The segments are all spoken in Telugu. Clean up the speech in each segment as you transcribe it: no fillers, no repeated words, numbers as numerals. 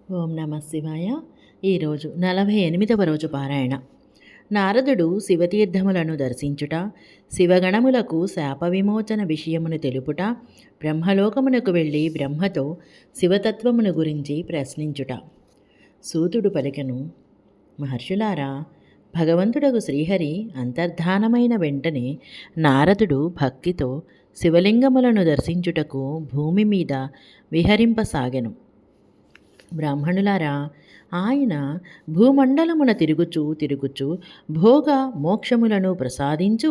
ఓం నమ శివాయ. ఈరోజు 48వ రోజు పారాయణ. నారదుడు శివతీర్థములను దర్శించుట, శివగణములకు శాప విమోచన విషయమును తెలుపుట, బ్రహ్మలోకమునకు వెళ్ళి బ్రహ్మతో శివతత్వమును గురించి ప్రశ్నించుట. సూతుడు పలికెను, మహర్షులారా, భగవంతుడగు శ్రీహరి అంతర్ధానమైన వెంటనే నారదుడు భక్తితో శివలింగములను దర్శించుటకు భూమి మీద విహరింపసాగెను. బ్రాహ్మణులారా, ఆయన భూమండలమున తిరుగుచు భోగ మోక్షములను ప్రసాదించు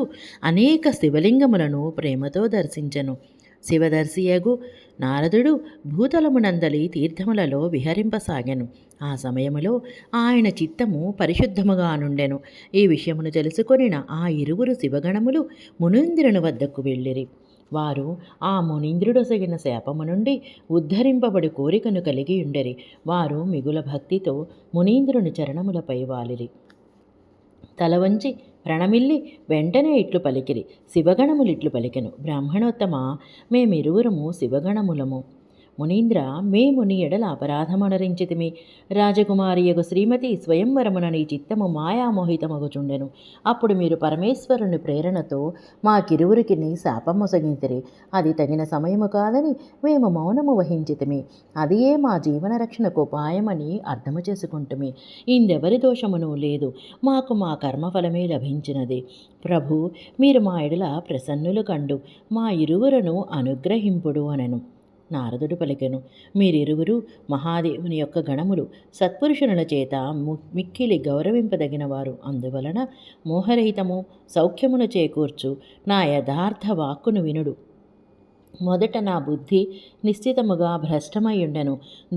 అనేక శివలింగములను ప్రేమతో దర్శించెను. శివదర్శియగు నారదుడు భూతలమునందలి తీర్థములలో విహరింపసాగెను. ఆ సమయములో ఆయన చిత్తము పరిశుద్ధముగా నుండెను. ఈ విషయమును తెలుసుకొనిన ఆ ఇరువురు శివగణములు మునీంద్రుని వద్దకు వెళ్ళిరి. వారు ఆ మునీంద్రుడొసగిన శాపము నుండి ఉద్ధరింపబడి కోరికను కలిగి ఉండెరి. వారు మిగుల భక్తితో మునీంద్రుని చరణములపై వాలిరి. తల వంచి ప్రణమిల్లి వెంటనే ఇట్లు పలికిరి. శివగణములిట్లు పలికెను, బ్రాహ్మణోత్తమ, మేమిరువురము శివగణములము. మునీంద్ర, మేము నీ ఎడల అపరాధమనరించితిమి. రాజకుమారియగు శ్రీమతి స్వయంవరమున నీ చిత్తము మాయామోహితమగుచుండెను. అప్పుడు మీరు పరమేశ్వరుని ప్రేరణతో మాకిరువురికి నీ శాపమొసగింతిరి. అది తగిన సమయము కాదని మేము మౌనము వహించితిమి. అది మా జీవన రక్షణకు ఉపాయమని అర్థము చేసుకుంటుమి. ఇందెవరి దోషమును లేదు, మాకు మా కర్మఫలమే లభించినది. ప్రభు, మీరు మా ఎడల ప్రసన్నులు కండు మా ఇరువురను అనుగ్రహింపుడు అనెను. నారదుడు పలికెను, మీరిరువురు మహాదేవుని యొక్క గణములు, సత్పురుషునుల చేత మిక్కిలి గౌరవింపదగినవారు. అందువలన మోహరహితము సౌఖ్యమును చేకూర్చు నా యథార్థ వాక్కును వినుడు. మొదట నా బుద్ధి నిశ్చితముగా భ్రష్టమయ్యుండెను,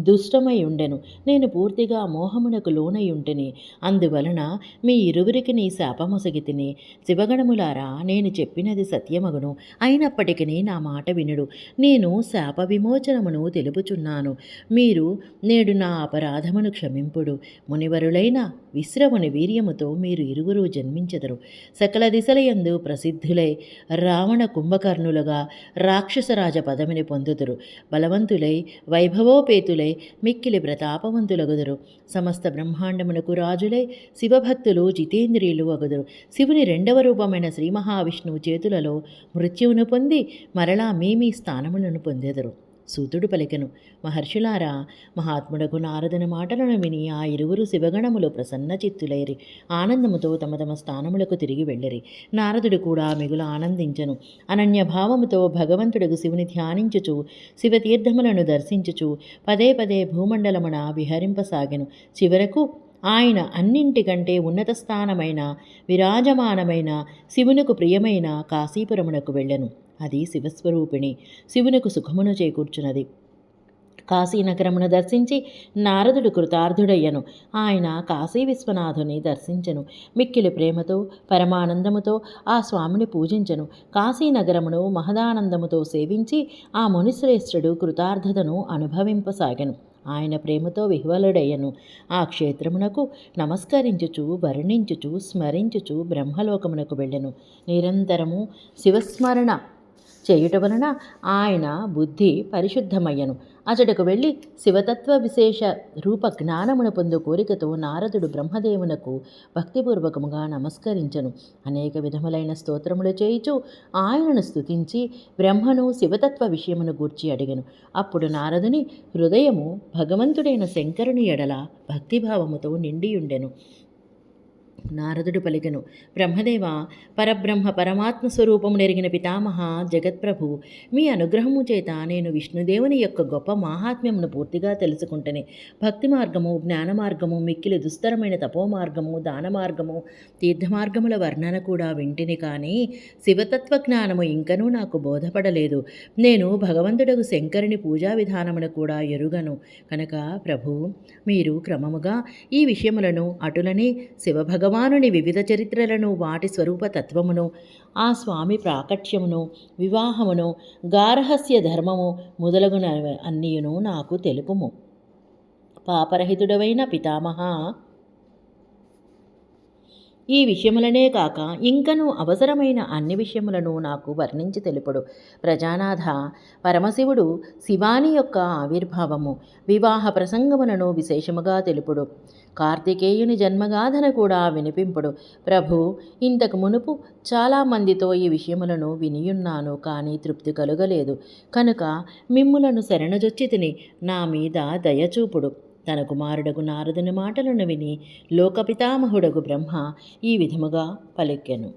దుష్టమయ్యుండెను. నేను పూర్తిగా మోహమునకు లోనయ్యుంటిని. అందువలన మీ ఇరువురికి నీ శాపమొసగితిని. శివగణములారా, నేను చెప్పినది సత్యమగును. అయినప్పటికీ నా మాట వినుడు. నేను శాప విమోచనమును తెలుపుచున్నాను. మీరు నేడు నా అపరాధమును క్షమింపుడు. మునివరులైన విశ్రముని వీర్యముతో మీరు ఇరువురు జన్మించెదరు. సకల దిశలయందు ప్రసిద్ధులై రావణ కుంభకర్ణులుగా రాక్షసరాజ పదవిని పొందుదురు. బలవంతులై వైభవోపేతులై మిక్కిలి ప్రతాపవంతులగుదురు. సమస్త బ్రహ్మాండమునకు రాజులై శివభక్తులు జితేంద్రియులు అగుదురు. శివుని రెండవ రూపమైన శ్రీ మహావిష్ణువు చేతులలో మృత్యువును పొంది మరలా మీ స్థానములను పొందెదరు. సూతుడు పలికెను, మహర్షులారా, మహాత్ముడకు నారదుని మాటలను విని ఆ ఇరువురు శివగణములు ప్రసన్న చిత్తులైరి ఆనందముతో తమ తమ స్థానములకు తిరిగి వెళ్ళిరి. నారదుడు కూడా మిగుల ఆనందించెను. అనన్యభావముతో భగవంతుడకు శివుని ధ్యానించుచు శివతీర్థములను దర్శించుచు పదే పదే భూమండలమున విహరింపసాగెను. చివరకు ఆయన అన్నింటికంటే ఉన్నత స్థానమైన విరాజమానమైన శివునకు ప్రియమైన కాశీపురమునకు వెళ్ళెను. అది శివస్వరూపిణి, శివునకు సుఖమును చేకూర్చున్నది. కాశీనగరమును దర్శించి నారదుడు కృతార్థుడయ్యను. ఆయన కాశీ విశ్వనాథుని దర్శించెను. మిక్కిలి ప్రేమతో పరమానందముతో ఆ స్వామిని పూజించెను. కాశీనగరమును మహదానందముతో సేవించి ఆ మునిశ్రేష్ఠుడు కృతార్థతను అనుభవింపసాగెను. ఆయన ప్రేమతో విహ్వలుడయ్యను. ఆ క్షేత్రమునకు నమస్కరించుచు వర్ణించుచు స్మరించుచు బ్రహ్మలోకమునకు వెళ్ళెను. నిరంతరము శివస్మరణ చేయుట వలన ఆయన బుద్ధి పరిశుద్ధమయ్యను. అతడుకు వెళ్ళి శివతత్వ విశేష రూప జ్ఞానమును పొందు కోరికతో నారదుడు బ్రహ్మదేవునకు భక్తిపూర్వకముగా నమస్కరించెను. అనేక విధములైన స్తోత్రములు చేయుచు ఆయనను స్తుతించి బ్రహ్మను శివతత్వ విషయమును గూర్చి అడిగెను. అప్పుడు నారదుని హృదయము భగవంతుడైన శంకరుని ఎడల భక్తిభావముతో నిండియుండెను. నారదుడు పలికెను, బ్రహ్మదేవ, పరబ్రహ్మ పరమాత్మ స్వరూపము నెరిగిన పితామహ జగత్ప్రభు, మీ అనుగ్రహము చేత నేను విష్ణుదేవుని యొక్క గొప్ప మాహాత్మ్యమును పూర్తిగా తెలుసుకుంటేనే. భక్తి మార్గము, జ్ఞాన మార్గము, మిక్కిలి దుస్తరమైన తపో మార్గము, దాన మార్గము, తీర్థమార్గముల వర్ణన కూడా వింటిని. కానీ శివతత్వ జ్ఞానము ఇంకనూ నాకు బోధపడలేదు. నేను భగవంతుడకు శంకరుని పూజా విధానమును కూడా ఎరుగను. కనుక ప్రభు, మీరు క్రమముగా ఈ విషయములను అటులనే శివభగవానుని వివిధ చరిత్రలను, వాటి స్వరూప తత్వమును, ఆ స్వామి ప్రాకట్యమును, వివాహమును, గార్హస్య ధర్మము మొదలగున అన్నియును నాకు తెలుపుము. పాపరహితుడవైన పితామహ, ఈ విషయములనే కాక ఇంకనూ అవసరమైన అన్ని విషయములను నాకు వర్ణించి తెలుపుడు. ప్రజానాథ, పరమశివుడు శివాని యొక్క ఆవిర్భావము, వివాహ ప్రసంగములను విశేషముగా తెలుపుడు. కార్తికేయుని జన్మగాథను కూడా వినిపింపుడు. ప్రభు, ఇంతకు మునుపు చాలామందితో ఈ విషయములను వినియున్నాను, కానీ తృప్తి కలుగలేదు. కనుక మిమ్ములను శరణజొచ్చి తిని నా మీద దయచూపుడు. తన కుమారుడగు నారదుని మాటలను విని లోకపితామహుడగు బ్రహ్మ ఈ విధముగా పలికెను.